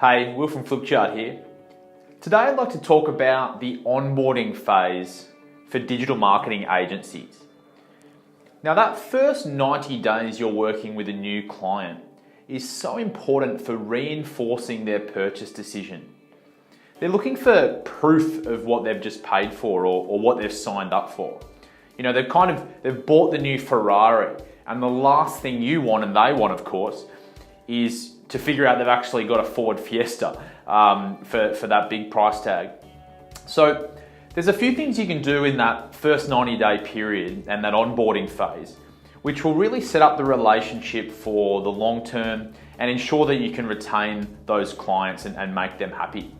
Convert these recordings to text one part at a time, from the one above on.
Hey, Will from Flipchart here. Today I'd like to talk about the onboarding phase for digital marketing agencies. Now that first 90 days you're working with a new client is so important for reinforcing their purchase decision. They're looking for proof of what they've just paid for or what they've signed up for. You know, they've bought the new Ferrari, and the last thing you want, and they want of course, is to figure out they've actually got a Ford Fiesta for that big price tag. So there's a few things you can do in that first 90-day period and that onboarding phase, which will really set up the relationship for the long term and ensure that you can retain those clients and make them happy.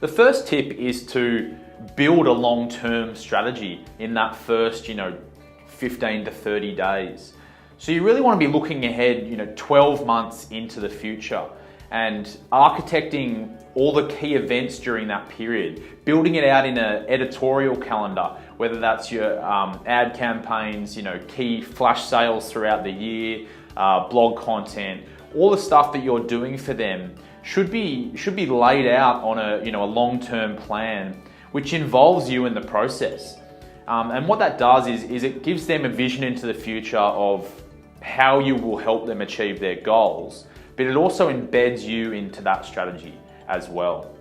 The first tip is to build a long-term strategy in that first, 15 to 30 days. So you really want to be looking ahead, 12 months into the future and architecting all the key events during that period, building it out in an editorial calendar, whether that's your ad campaigns, key flash sales throughout the year, blog content, all the stuff that you're doing for them should be laid out on a long-term plan, which involves you in the process. And what that does is it gives them a vision into the future of how you will help them achieve their goals, but it also embeds you into that strategy as well.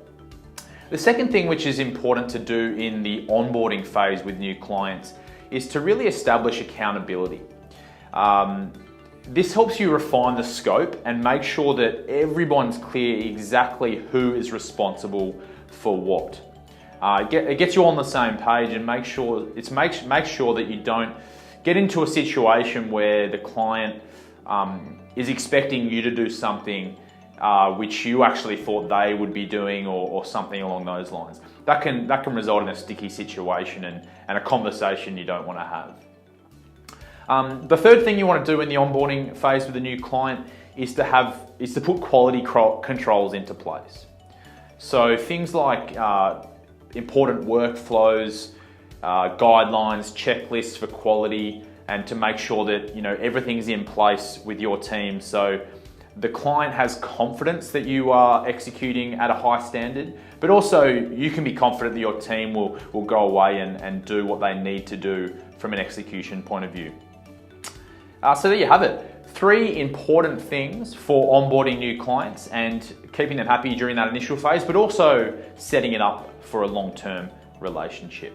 The second thing which is important to do in the onboarding phase with new clients is to really establish accountability. This helps you refine the scope and make sure that everyone's clear exactly who is responsible for what. It gets you on the same page and make sure that you don't get into a situation where the client is expecting you to do something which you actually thought they would be doing or something along those lines. That can result in a sticky situation and a conversation you don't want to have. The third thing you want to do in the onboarding phase with a new client is to put quality controls into place. So things like important workflows, guidelines, checklists for quality, and to make sure that everything's in place with your team, so the client has confidence that you are executing at a high standard, but also you can be confident that your team will go away and do what they need to do from an execution point of view. So there you have it. 3 important things for onboarding new clients and keeping them happy during that initial phase, but also setting it up for a long-term relationship.